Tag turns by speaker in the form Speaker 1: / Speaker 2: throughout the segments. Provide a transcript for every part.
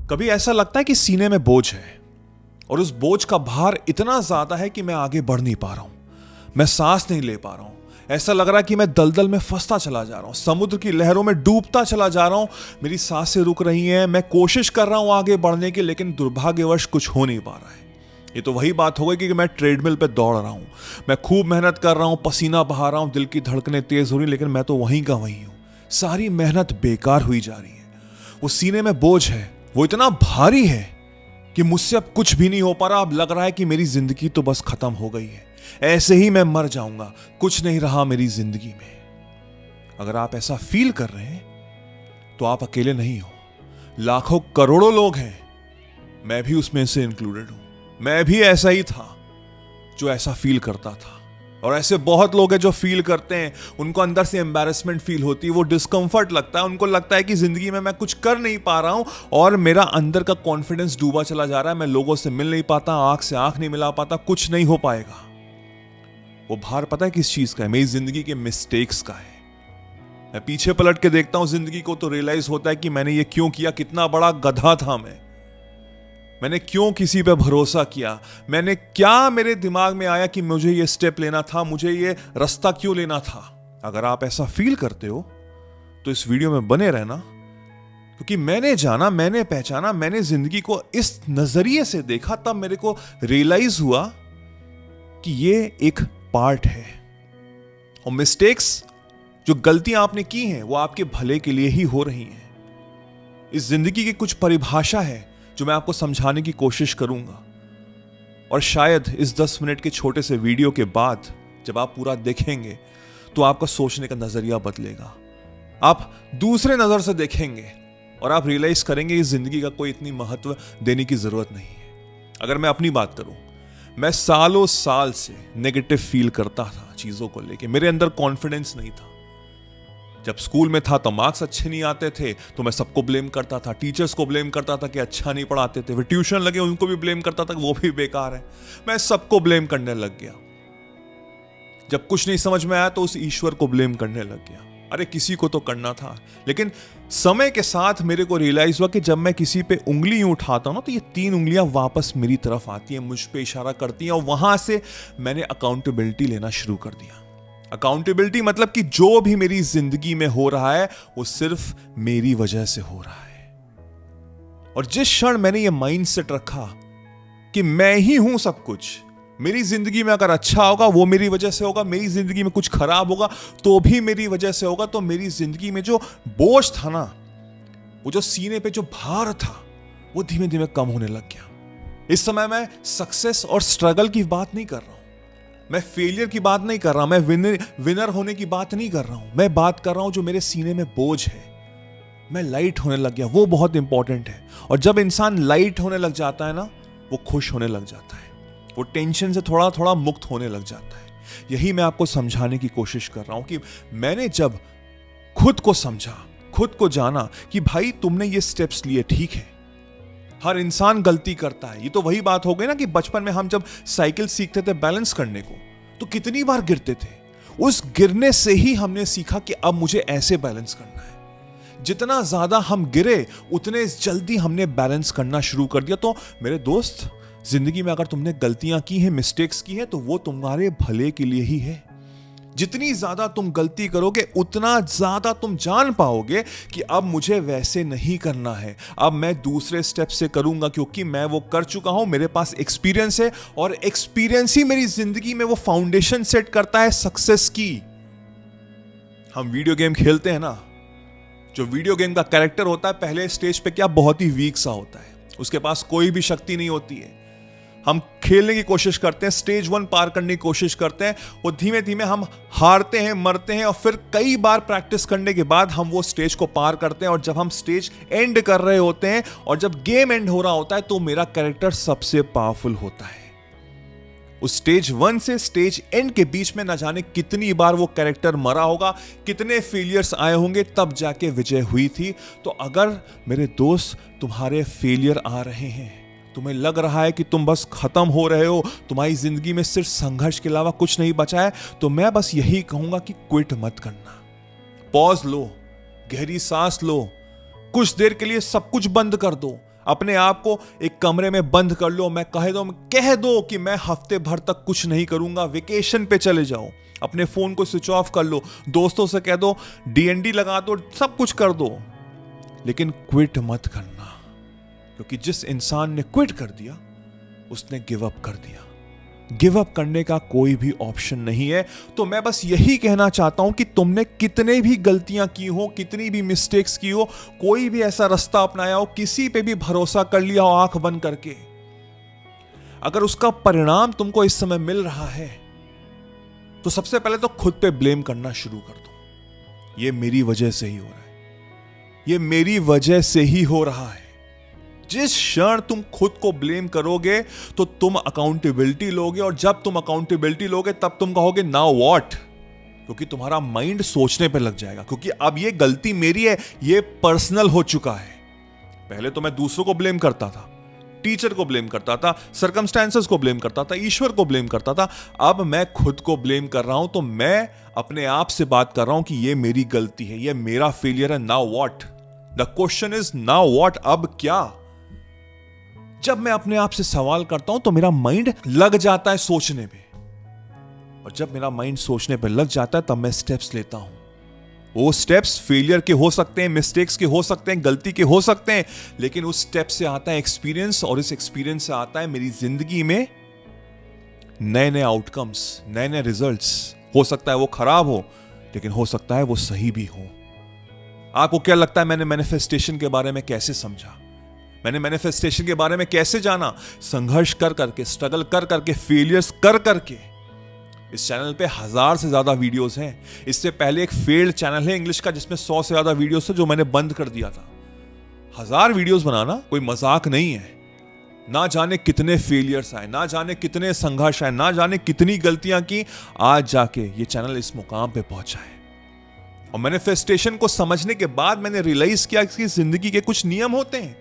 Speaker 1: कभी ऐसा लगता है कि सीने में बोझ है और उस बोझ का भार इतना ज्यादा है कि मैं आगे बढ़ नहीं पा रहा हूं, मैं सांस नहीं ले पा रहा हूं। ऐसा लग रहा है कि मैं दलदल में फंसता चला जा रहा हूं, समुद्र की लहरों में डूबता चला जा रहा हूं। मेरी सांसें रुक रही हैं, मैं कोशिश कर रहा हूं आगे बढ़ने की, लेकिन दुर्भाग्यवश कुछ हो नहीं पा रहा है। ये तो वही बात हो गई कि मैं ट्रेडमिल पे दौड़ रहा हूं, मैं खूब मेहनत कर रहा हूं, पसीना बहा रहा हूं, दिल की धड़कनें तेज हो रही, लेकिन मैं तो वहीं का वहीं हूं। सारी मेहनत बेकार हुई जा रही है। वो सीने में बोझ है, वो इतना भारी है कि मुझसे अब कुछ भी नहीं हो पा रहा। अब लग रहा है कि मेरी जिंदगी तो बस खत्म हो गई है, ऐसे ही मैं मर जाऊंगा, कुछ नहीं रहा मेरी जिंदगी में। अगर आप ऐसा फील कर रहे हैं तो आप अकेले नहीं हो, लाखों करोड़ों लोग हैं, मैं भी उसमें से इंक्लूडेड हूं। मैं भी ऐसा ही था जो ऐसा फील करता था, और ऐसे बहुत लोग हैं जो फील करते हैं। उनको अंदर से एम्बैरेसमेंट फील होती है, वो डिस्कंफर्ट लगता है, उनको लगता है कि जिंदगी में मैं कुछ कर नहीं पा रहा हूं और मेरा अंदर का कॉन्फिडेंस डूबा चला जा रहा है। मैं लोगों से मिल नहीं पाता, आंख से आंख नहीं मिला पाता, कुछ नहीं हो पाएगा। वो भार पता है किस चीज का है? मेरी जिंदगी के मिस्टेक्स का है। मैं पीछे पलट के देखता हूं जिंदगी को तो रियलाइज होता है कि मैंने ये क्यों किया, कितना बड़ा गधा था मैंने क्यों किसी पे भरोसा किया, मैंने क्या मेरे दिमाग में आया कि मुझे ये स्टेप लेना था, मुझे ये रास्ता क्यों लेना था। अगर आप ऐसा फील करते हो तो इस वीडियो में बने रहना, क्योंकि मैंने जाना, मैंने पहचाना, मैंने जिंदगी को इस नजरिए से देखा, तब मेरे को रियलाइज हुआ कि ये एक पार्ट है। और मिस्टेक्स, जो गलतियां आपने की हैं, वो आपके भले के लिए ही हो रही हैं। इस जिंदगी की कुछ परिभाषा है जो मैं आपको समझाने की कोशिश करूंगा, और शायद इस 10 मिनट के छोटे से वीडियो के बाद जब आप पूरा देखेंगे तो आपका सोचने का नजरिया बदलेगा। आप दूसरे नजर से देखेंगे और आप रियलाइज करेंगे इस जिंदगी का कोई इतनी महत्व देने की जरूरत नहीं है। अगर मैं अपनी बात करूं, मैं सालों साल से नेगेटिव फील करता था चीजों को लेके। मेरे अंदर कॉन्फिडेंस नहीं था। जब स्कूल में था तो मार्क्स अच्छे नहीं आते थे तो मैं सबको ब्लेम करता था, टीचर्स को ब्लेम करता था कि अच्छा नहीं पढ़ाते थे। फिर ट्यूशन लगे, उनको भी ब्लेम करता था कि वो भी बेकार है। मैं सबको ब्लेम करने लग गया। जब कुछ नहीं समझ में आया तो उस ईश्वर को ब्लेम करने लग गया। अरे किसी को तो करना था। लेकिन समय के साथ मेरे को रियलाइज हुआ कि जब मैं किसी पे उंगली उठाता हूं ना, तो ये 3 उंगलियां वापस मेरी तरफ आती हैं, मुझ पे इशारा करती हैं, और वहां से मैंने अकाउंटेबिलिटी लेना शुरू कर दिया। अकाउंटेबिलिटी मतलब कि जो भी मेरी जिंदगी में हो रहा है वो सिर्फ मेरी वजह से हो रहा है। और जिस क्षण मैंने ये माइंडसेट रखा कि मैं ही हूं सब कुछ, मेरी जिंदगी में अगर अच्छा होगा वो मेरी वजह से होगा, मेरी जिंदगी में कुछ खराब होगा तो भी मेरी वजह से होगा, तो मेरी जिंदगी में जो बोझ था ना, वो जो सीने पे जो भार था, वो धीमे धीमे कम होने लग गया। इस समय मैं सक्सेस और स्ट्रगल की बात नहीं कर रहा हूं, मैं फेलियर की बात नहीं कर रहा हूं, मैं विनर होने की बात नहीं कर रहा हूं। मैं बात कर रहा हूं जो मेरे सीने में बोझ है, मैं लाइट होने लग गया। वो बहुत इंपॉर्टेंट है। और जब इंसान लाइट होने लग जाता है ना, वो खुश होने लग जाता है, वो टेंशन से थोड़ा थोड़ा मुक्त होने लग जाता है। यही मैं आपको समझाने की कोशिश कर रहा हूं कि मैंने जब खुद को समझा, खुद को जाना कि भाई तुमने ये स्टेप्स लिए, ठीक है, हर इंसान गलती करता है। ये तो वही बात हो गई ना कि बचपन में हम जब साइकिल सीखते थे बैलेंस करने को, तो कितनी बार गिरते थे। उस गिरने से ही हमने सीखा कि अब मुझे ऐसे बैलेंस करना है। जितना ज्यादा हम गिरे उतने जल्दी हमने बैलेंस करना शुरू कर दिया। तो मेरे दोस्त, जिंदगी में अगर तुमने गलतियां की हैं, मिस्टेक्स की हैं, तो वो तुम्हारे भले के लिए ही है। जितनी ज्यादा तुम गलती करोगे उतना ज्यादा तुम जान पाओगे कि अब मुझे वैसे नहीं करना है, अब मैं दूसरे स्टेप से करूंगा, क्योंकि मैं वो कर चुका हूं, मेरे पास एक्सपीरियंस है, और एक्सपीरियंस ही मेरी जिंदगी में वो फाउंडेशन सेट करता है सक्सेस की। हम वीडियो गेम खेलते हैं ना, जो वीडियो गेम का कैरेक्टर होता है पहले स्टेज पे क्या बहुत ही वीक सा होता है, उसके पास कोई भी शक्ति नहीं होती है। हम खेलने की कोशिश करते हैं, स्टेज 1 पार करने की कोशिश करते हैं, वो धीमे धीमे हम हारते हैं, मरते हैं, और फिर कई बार प्रैक्टिस करने के बाद हम वो स्टेज को पार करते हैं। और जब हम स्टेज एंड कर रहे होते हैं और जब गेम एंड हो रहा होता है, तो मेरा कैरेक्टर सबसे पावरफुल होता है। उस स्टेज 1 से स्टेज एंड के बीच में न जाने कितनी बार वो कैरेक्टर मरा होगा, कितने फेलियर्स आए होंगे, तब जाके विजय हुई थी। तो अगर मेरे दोस्त तुम्हारे फेलियर आ रहे हैं, तुम्हें लग रहा है कि तुम बस खत्म हो रहे हो, तुम्हारी जिंदगी में सिर्फ संघर्ष के अलावा कुछ नहीं बचा है, तो मैं बस यही कहूंगा कि क्विट मत करना। पॉज लो, गहरी सांस लो, कुछ देर के लिए सब कुछ बंद कर दो, अपने आप को एक कमरे में बंद कर लो, मैं कह दो कि मैं हफ्ते भर तक कुछ नहीं करूंगा, वेकेशन पे चले जाओ, अपने फोन को स्विच ऑफ कर लो, दोस्तों से कह दो डीएनडी लगा दो, सब कुछ कर दो, लेकिन क्विट मत करना, क्योंकि जिस इंसान ने क्विट कर दिया उसने गिव अप कर दिया। गिव अप करने का कोई भी ऑप्शन नहीं है। तो मैं बस यही कहना चाहता हूं कि तुमने कितने भी गलतियां की हो, कितनी भी मिस्टेक्स की हो, कोई भी ऐसा रास्ता अपनाया हो, किसी पे भी भरोसा कर लिया हो आंख बंद करके, अगर उसका परिणाम तुमको इस समय मिल रहा है तो सबसे पहले तो खुद पे ब्लेम करना शुरू कर दो। ये मेरी वजह से ही हो रहा है, ये मेरी वजह से ही हो रहा है। जिस क्षण तुम खुद को ब्लेम करोगे तो तुम अकाउंटेबिलिटी लोगे, और जब तुम अकाउंटेबिलिटी लोगे तब तुम कहोगे नाउ व्हाट, क्योंकि तुम्हारा माइंड सोचने पे लग जाएगा, क्योंकि अब ये गलती मेरी है, ये पर्सनल हो चुका है। पहले तो मैं दूसरों को ब्लेम करता था, टीचर को ब्लेम करता था, सर्कमस्टेंसेस को ब्लेम करता था, ईश्वर को ब्लेम करता था। अब मैं खुद को ब्लेम कर रहा हूं, तो मैं अपने आप से बात कर रहा हूं कि ये मेरी गलती है, ये मेरा फेलियर है। Now what, the question is now what, अब क्या। जब मैं अपने आप से सवाल करता हूं तो मेरा माइंड लग जाता है सोचने पे, और जब मेरा माइंड सोचने पे लग जाता है तब मैं स्टेप्स लेता हूं। वो स्टेप्स फेलियर के हो सकते हैं, मिस्टेक्स के हो सकते हैं, गलती के हो सकते हैं, लेकिन उस स्टेप से आता है एक्सपीरियंस, और इस एक्सपीरियंस से आता है मेरी जिंदगी में नए नए आउटकम्स, नए नए रिजल्ट्स। हो सकता है वो खराब हो, लेकिन हो सकता है वो सही भी हो। आपको क्या लगता है मैंने मैनिफेस्टेशन के बारे में कैसे समझा? मैंने मैनिफेस्टेशन के बारे में कैसे जाना? संघर्ष कर करके, स्ट्रगल कर करके, फेलियर्स कर करके। इस चैनल पे 1000 से ज्यादा वीडियोस हैं। इससे पहले एक फेल्ड चैनल है इंग्लिश का जिसमें 100 से ज्यादा वीडियोस है, जो मैंने बंद कर दिया था। 1000 वीडियोस बनाना कोई मजाक नहीं है। ना जाने कितने फेलियर्स आए, ना जाने कितने संघर्ष आए, ना जाने कितनी गलतियां की, आज जाके ये चैनल इस मुकाम पे पहुंचा है। और मैनिफेस्टेशन को समझने के बाद मैंने रियलाइज किया कि जिंदगी के कुछ नियम होते हैं,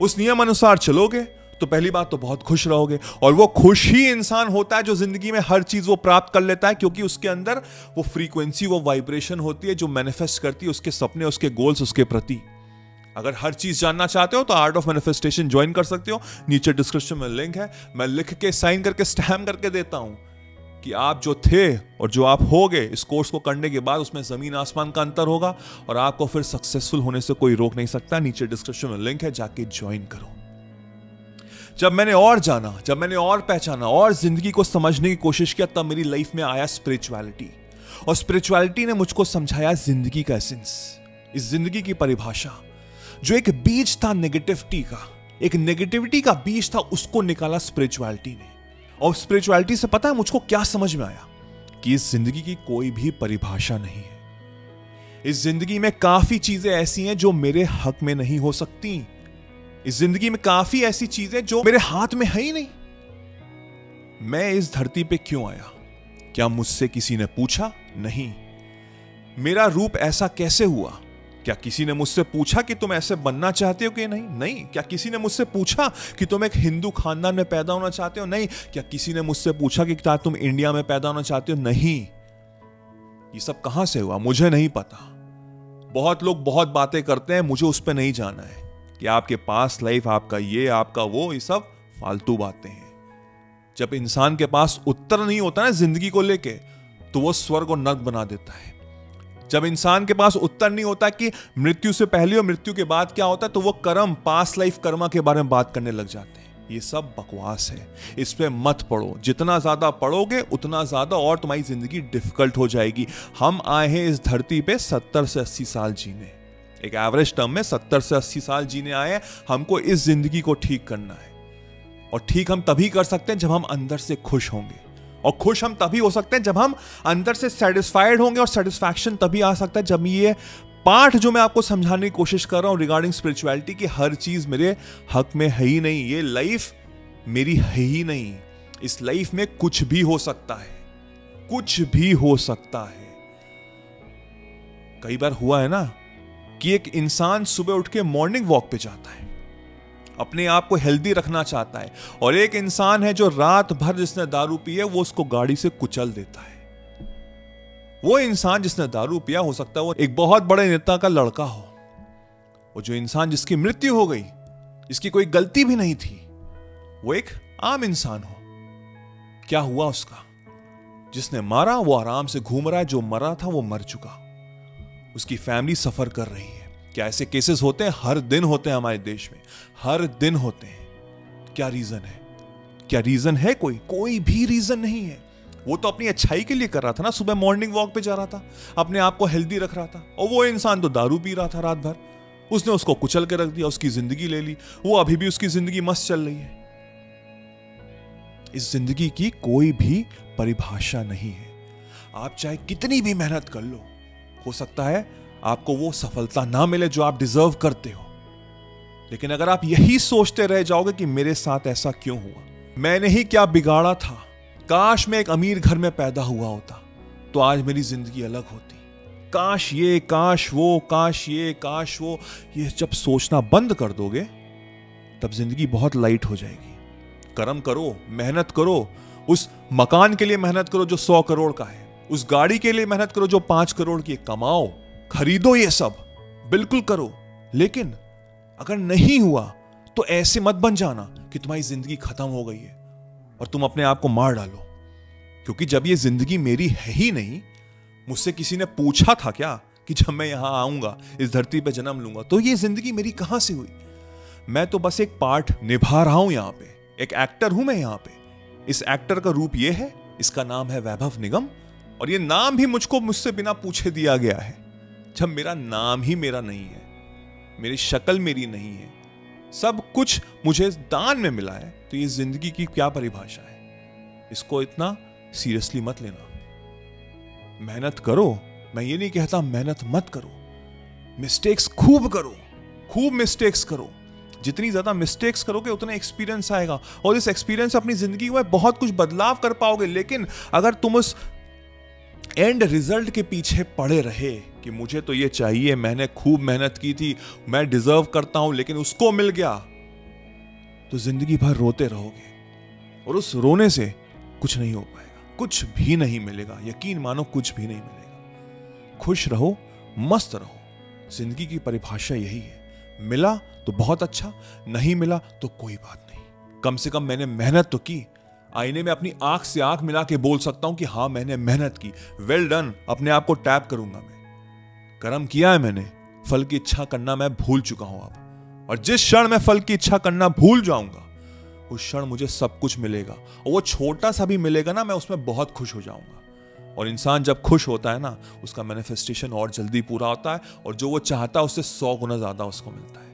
Speaker 1: उस नियम अनुसार चलोगे तो पहली बात तो बहुत खुश रहोगे, और वो खुश ही इंसान होता है जो जिंदगी में हर चीज वो प्राप्त कर लेता है, क्योंकि उसके अंदर वो फ्रीक्वेंसी, वो वाइब्रेशन होती है जो मैनिफेस्ट करती है उसके सपने, उसके गोल्स, उसके प्रति। अगर हर चीज जानना चाहते हो तो आर्ट ऑफ मैनिफेस्टेशन ज्वाइन कर सकते हो, नीचे डिस्क्रिप्शन में लिंक है। मैं लिख के, साइन करके, स्टैम्प करके देता हूं कि आप जो थे और जो आप होगे इस कोर्स को करने के बाद, उसमें जमीन आसमान का अंतर होगा, और आपको फिर सक्सेसफुल होने से कोई रोक नहीं सकता। नीचे डिस्क्रिप्शन में लिंक है, जाके ज्वाइन करो। जब मैंने और जाना, जब मैंने और पहचाना और जिंदगी को समझने की कोशिश किया, तब मेरी लाइफ में आया स्पिरिचुअलिटी, और स्पिरिचुअलिटी ने मुझको समझाया जिंदगी का एसेंस, इस जिंदगी की परिभाषा। जो एक बीज था नेगेटिविटी का, एक नेगेटिविटी का बीज था, उसको निकाला स्पिरिचुअलिटी ने। और स्पिरिचुअलिटी से पता है मुझको क्या समझ में आया? कि इस जिंदगी की कोई भी परिभाषा नहीं है। इस जिंदगी में काफी चीजें ऐसी हैं जो मेरे हक में नहीं हो सकती। इस जिंदगी में काफी ऐसी चीजें जो मेरे हाथ में है ही नहीं। मैं इस धरती पे क्यों आया? क्या मुझसे किसी ने पूछा? नहीं। मेरा रूप ऐसा कैसे हुआ? क्या किसी ने मुझसे पूछा कि तुम ऐसे बनना चाहते हो कि नहीं? नहीं। क्या किसी ने मुझसे पूछा कि तुम एक हिंदू खानदान में पैदा होना चाहते हो? नहीं। क्या किसी ने मुझसे पूछा कि क्या तुम इंडिया में पैदा होना चाहते हो? नहीं। ये सब कहां से हुआ मुझे नहीं पता। बहुत लोग बहुत बातें करते हैं, मुझे उस पर नहीं जाना है कि आपके पास लाइफ, आपका ये, आपका वो, ये सब फालतू बातें हैं। जब इंसान के पास उत्तर नहीं होता ना जिंदगी को लेके, तो वो स्वर्ग और नर्क बना देता है। जब इंसान के पास उत्तर नहीं होता कि मृत्यु से पहले और मृत्यु के बाद क्या होता है, तो वो कर्म, पास्ट लाइफ कर्मा के बारे में बात करने लग जाते हैं। ये सब बकवास है, इस पे मत पढ़ो। जितना ज्यादा पढ़ोगे उतना ज्यादा और तुम्हारी जिंदगी डिफिकल्ट हो जाएगी। हम आए हैं इस धरती पे 70 से 80 साल जीने, एक एवरेज टर्म में 70 से 80 साल जीने आए हैं। हमको इस जिंदगी को ठीक करना है, और ठीक हम तभी कर सकते हैं जब हम अंदर से खुश होंगे, और खुश हम तभी हो सकते हैं जब हम अंदर से सेटिस्फाइड होंगे, और सेटिस्फैक्शन तभी आ सकता है जब ये पार्ट जो मैं आपको समझाने की कोशिश कर रहा हूं रिगार्डिंग स्पिरिचुअलिटी की हर चीज मेरे हक में है ही नहीं, ये लाइफ मेरी है ही नहीं। इस लाइफ में कुछ भी हो सकता है, कुछ भी हो सकता है। कई बार हुआ है ना कि एक इंसान सुबह उठ के मॉर्निंग वॉक पे जाता है, अपने आप को हेल्दी रखना चाहता है, और एक इंसान है जो रात भर जिसने दारू पी है वो उसको गाड़ी से कुचल देता है। वो इंसान जिसने दारू पिया, हो सकता है वो एक बहुत बड़े नेता का लड़का हो। वो जो इंसान जिसकी मृत्यु हो गई, जिसकी कोई गलती भी नहीं थी, वो एक आम इंसान हो। क्या हुआ उसका? जिसने मारा वो आराम से घूम रहा है, जो मरा था वो मर चुका। उसकी फैमिली सफर कर रही है। क्या ऐसे केसेस होते हैं? हर दिन होते हैं हमारे देश में, हर दिन होते हैं। क्या रीजन है? क्या रीजन है? कोई भी रीजन नहीं है। वो तो अपनी अच्छाई के लिए कर रहा था ना, सुबह मॉर्निंग वॉक पे जा रहा था, अपने आप को हेल्दी रख रहा था। और वो इंसान तो दारू पी रहा था रात भर, उसने उसको कुचल के रख दिया, उसकी जिंदगी ले ली। वो अभी भी उसकी जिंदगी मस्त चल रही है। इस जिंदगी की कोई भी परिभाषा नहीं है। आप चाहे कितनी भी मेहनत कर लो, हो सकता है आपको वो सफलता ना मिले जो आप डिजर्व करते हो। लेकिन अगर आप यही सोचते रह जाओगे कि मेरे साथ ऐसा क्यों हुआ, मैंने ही क्या बिगाड़ा था, काश मैं एक अमीर घर में पैदा हुआ होता तो आज मेरी जिंदगी अलग होती, काश ये, काश वो, काश ये, काश वो, ये जब सोचना बंद कर दोगे तब जिंदगी बहुत लाइट हो जाएगी। कर्म करो, मेहनत करो, उस मकान के लिए मेहनत करो जो 100 करोड़ का है, उस गाड़ी के लिए मेहनत करो जो 5 करोड़ की, कमाओ, खरीदो, ये सब बिल्कुल करो। लेकिन अगर नहीं हुआ तो ऐसे मत बन जाना कि तुम्हारी जिंदगी खत्म हो गई है और तुम अपने आप को मार डालो। क्योंकि जब ये जिंदगी मेरी है ही नहीं, मुझसे किसी ने पूछा था क्या कि जब मैं यहां आऊंगा, इस धरती पे जन्म लूंगा, तो ये जिंदगी मेरी कहां से हुई? मैं तो बस एक पार्ट निभा रहा हूं यहां पे, एक एक्टर हूं मैं यहां पे। इस एक्टर का रूप ये है, इसका नाम है वैभव निगम, और ये नाम भी मुझसे बिना पूछे दिया गया है। जब मेरा नाम ही मेरा नहीं है, मेरी शक्ल मेरी नहीं है, सब कुछ मुझे दान में मिला है, तो ये जिंदगी की क्या परिभाषा है? इसको इतना सीरियसली मत लेना। मेहनत करो, मैं ये नहीं कहता मेहनत मत करो, मिस्टेक्स खूब करो, खूब मिस्टेक्स करो। जितनी ज्यादा मिस्टेक्स करोगे उतना एक्सपीरियंस आएगा, और इस एक्सपीरियंस से अपनी जिंदगी में बहुत कुछ बदलाव कर पाओगे। लेकिन अगर तुम उस एंड रिजल्ट के पीछे पड़े रहे कि मुझे तो ये चाहिए, मैंने खूब मेहनत की थी, मैं डिजर्व करता हूं, लेकिन उसको मिल गया, तो जिंदगी भर रोते रहोगे और उस रोने से कुछ नहीं हो पाएगा, कुछ भी नहीं मिलेगा। यकीन मानो, कुछ भी नहीं मिलेगा। खुश रहो, मस्त रहो। जिंदगी की परिभाषा यही है। मिला तो बहुत अच्छा, नहीं मिला तो कोई बात नहीं। कम से कम मैंने मेहनत तो की। आईने में अपनी आंख से आंख मिला के बोल सकता हूं कि हाँ, मैंने मेहनत की, वेल डन। अपने आप को टैप करूंगा मैं। कर्म किया है मैंने, फल की इच्छा करना मैं भूल चुका हूं अब। और जिस क्षण मैं फल की इच्छा करना भूल जाऊंगा, उस क्षण मुझे सब कुछ मिलेगा, और वो छोटा सा भी मिलेगा ना, मैं उसमें बहुत खुश हो जाऊंगा। और इंसान जब खुश होता है ना, उसका मैनिफेस्टेशन और जल्दी पूरा होता है, और जो वो चाहता है उससे 100 गुना ज्यादा उसको मिलता है।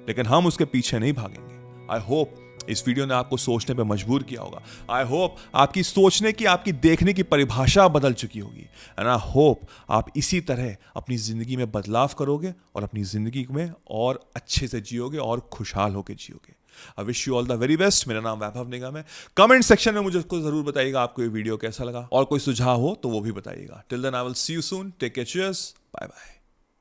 Speaker 1: लेकिन हम उसके पीछे नहीं भागेंगे। आई होप इस वीडियो ने आपको सोचने पे मजबूर किया होगा। आई होप आपकी सोचने की, आपकी देखने की परिभाषा बदल चुकी होगी। एंड आई होप आप इसी तरह अपनी जिंदगी में बदलाव करोगे और अपनी जिंदगी में और अच्छे से जियोगे और खुशहाल होकर जियोगे। I wish you all the very best. मेरा नाम वैभव निगम है। कमेंट सेक्शन में मुझे जरूर बताइएगा आपको ये वीडियो कैसा लगा, और कोई सुझाव हो तो वो भी बताइएगा। Till then I will see you soon. Take care, cheers, bye bye.